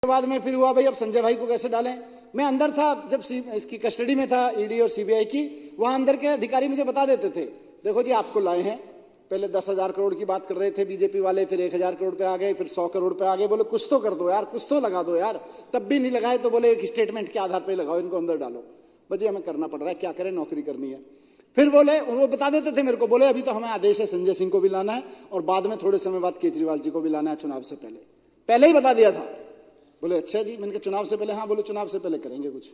बाद में फिर हुआ भाई अब संजय भाई को कैसे डालें। मैं अंदर था जब इसकी कस्टडी में था ईडी और सीबीआई की, वहां अंदर के अधिकारी मुझे बता देते थे, देखो जी आपको लाए हैं, पहले 10,000 करोड़ की बात कर रहे थे बीजेपी वाले, फिर 1,000 करोड़ पे आ गए, फिर 100 करोड़ पे आ गए। बोले कुछ तो कर दो यार, कुछ तो लगा दो यार। तब भी नहीं लगाए तो बोले एक स्टेटमेंट के आधार पर लगाओ, इनको अंदर डालो। बजी हमें करना पड़ रहा है, क्या करें, नौकरी करनी है। फिर बोले, वो बता देते थे मेरे को, बोले अभी तो हमें आदेश है संजय सिंह को भी लाना है और बाद में थोड़े समय बाद केजरीवाल जी को भी लाना है चुनाव से पहले। पहले ही बता दिया था। बोले अच्छा जी। मैंने कहा चुनाव से पहले? हाँ। बोले चुनाव से पहले करेंगे कुछ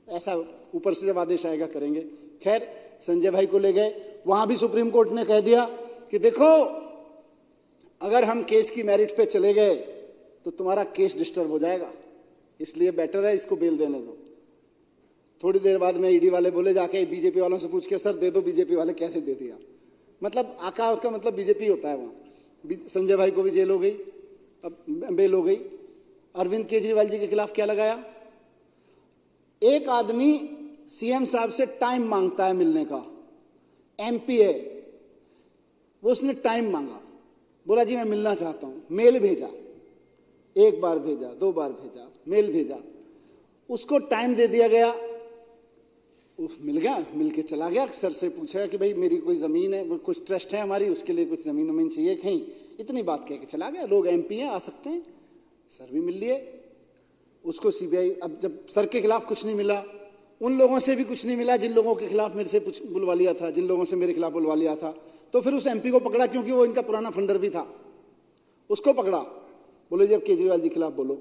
ऐसा, ऊपर से जब आदेश आएगा करेंगे। खैर संजय भाई को ले गए, वहां भी सुप्रीम कोर्ट ने कह दिया कि देखो अगर हम केस की मेरिट पे चले गए तो तुम्हारा केस डिस्टर्ब हो जाएगा, इसलिए बेटर है इसको बेल देने दो। थोड़ी देर बाद में ईडी वाले बोले जाके बीजेपी वालों से पूछ के, सर दे दो। बीजेपी वाले कैसे दे दिया, मतलब आका का मतलब बीजेपी होता है वहां। संजय भाई को भी जेल हो गई, अब बेल हो गई। अरविंद केजरीवाल जी के खिलाफ क्या लगाया, एक आदमी सीएम साहब से टाइम मांगता है मिलने का, एमपी है वो, उसने टाइम मांगा, बोला जी मैं मिलना चाहता हूं, मेल भेजा, एक बार भेजा, 2 बार भेजा, मेल भेजा, उसको टाइम दे दिया गया, मिल गया, मिल के चला गया। सर से पूछा कि भाई मेरी कोई जमीन है, कुछ ट्रस्ट है हमारी, उसके लिए कुछ जमीन वमीन चाहिए कहीं, इतनी बात कह के चला गया। लोग एमपी हैं, आ सकते हैं। सर भी मिल लिए उसको। सीबीआई, अब जब सर के खिलाफ कुछ नहीं मिला, उन लोगों से भी कुछ नहीं मिला जिन लोगों के खिलाफ मेरे से बुलवा लिया था, जिन लोगों से मेरे खिलाफ बुलवा लिया था, तो फिर उस एमपी को पकड़ा, क्योंकि वो इनका पुराना फंडर भी था, उसको पकड़ा। बोले जी अब केजरीवाल जी के खिलाफ बोलो।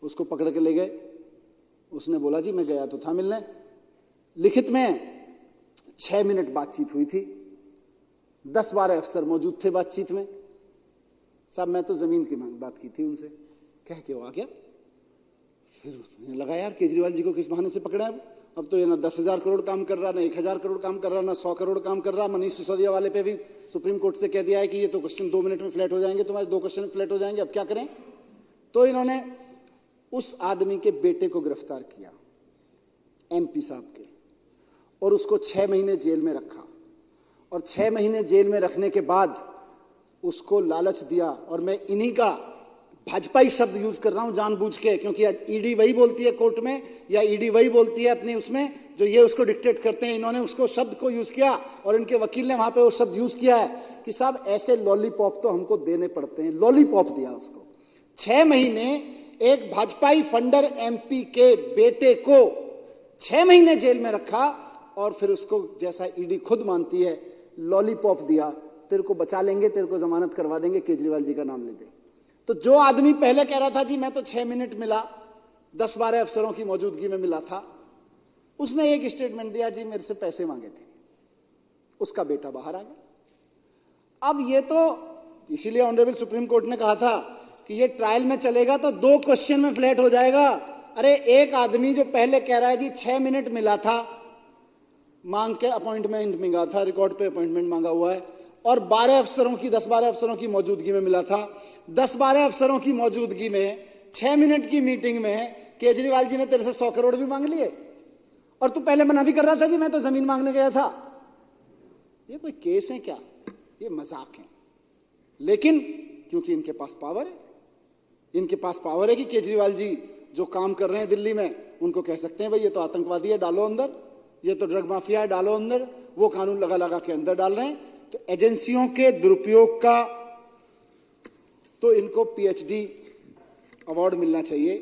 उसको पकड़ के ले गए। उसने बोला जी मैं गया तो था मिलने। लिखित में 6 मिनट बातचीत हुई थी, 10-12 अफसर मौजूद थे बातचीत में। साहब मैं तो जमीन की बात की थी उनसे, कह के वो आ गया। फिर उसने लगा यार केजरीवाल जी को किस बहाने से पकड़ा है। अब तो ये ना 10,000 करोड़ काम कर रहा, ना 1,000 करोड़ काम कर रहा, ना 100 करोड़ काम कर रहा। मनीष सिसोदिया वाले पे भी सुप्रीम कोर्ट से कह दिया है कि ये तो क्वेश्चन 2 मिनट में फ्लैट हो जाएंगे, तुम्हारे 2 क्वेश्चन फ्लैट हो जाएंगे, अब क्या करें। तो इन्होंने उस आदमी के बेटे को गिरफ्तार किया, एमपी साहब के, और उसको 6 महीने जेल में रखा। और 6 महीने जेल में रखने के बाद उसको लालच दिया, और मैं इन्हीं का भाजपाई शब्द यूज कर रहा हूं जानबूझ के, क्योंकि ईडी वही बोलती है कोर्ट में, या ईडी वही बोलती है अपनी उसमें, जो ये उसको डिक्टेट करते हैं। इन्होंने उसको शब्द को यूज किया और इनके वकील ने वहां पे वो शब्द यूज किया है कि साहब ऐसे लॉलीपॉप तो हमको देने पड़ते हैं। लॉलीपॉप दिया उसको। 6 महीने एक भाजपाई फंडर एमपी के बेटे को 6 महीने जेल में रखा, और फिर उसको, जैसा ईडी खुद मानती है, लॉलीपॉप दिया, तेरे को बचा लेंगे, तेरे को जमानत करवा देंगे, केजरीवाल जी का नाम ले दे। तो जो आदमी पहले कह रहा था जी मैं तो 6 मिनट मिला, 10-12 अफसरों की मौजूदगी में मिला था, उसने एक स्टेटमेंट दिया जी मेरे से पैसे मांगे थे, उसका बेटा बाहर आ गया। अब ये तो इसीलिए ऑनरेबल सुप्रीम कोर्ट ने कहा था कि ये ट्रायल में चलेगा तो 2 क्वेश्चन में फ्लैट हो जाएगा। अरे एक आदमी जो पहले कह रहा है जी 6 मिनट मिला था, मांग के अपॉइंटमेंट मांगा था, रिकॉर्ड पे अपॉइंटमेंट मांगा हुआ है, और 12 अफसरों की 10-12 अफसरों की मौजूदगी में मिला था। 10-12 अफसरों की मौजूदगी में 6 मिनट की मीटिंग में केजरीवाल जी ने तेरे से 100 करोड़ भी मांग लिए, और तू पहले मना भी कर रहा था जी मैं तो जमीन मांगने गया था। ये कोई केस है क्या? ये मजाक है। लेकिन क्योंकि इनके पास पावर है, इनके पास पावर है कि केजरीवाल जी जो काम कर रहे हैं दिल्ली में, उनको कह सकते हैं भाई ये तो आतंकवादी है, डालो अंदर, ये तो ड्रग माफिया है, डालो अंदर, वो कानून लगा लगा के अंदर डाल रहे हैं। तो एजेंसियों के दुरुपयोग का तो इनको पीएचडी अवार्ड मिलना चाहिए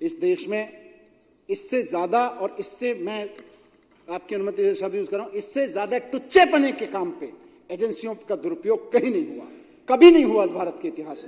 इस देश में। इससे ज्यादा, और इससे मैं आपकी अनुमति से शब्द यूज कर रहा हूं, इससे ज्यादा टुच्चेपने के काम पे एजेंसियों का दुरुपयोग कहीं नहीं हुआ, कभी नहीं हुआ भारत के इतिहास में।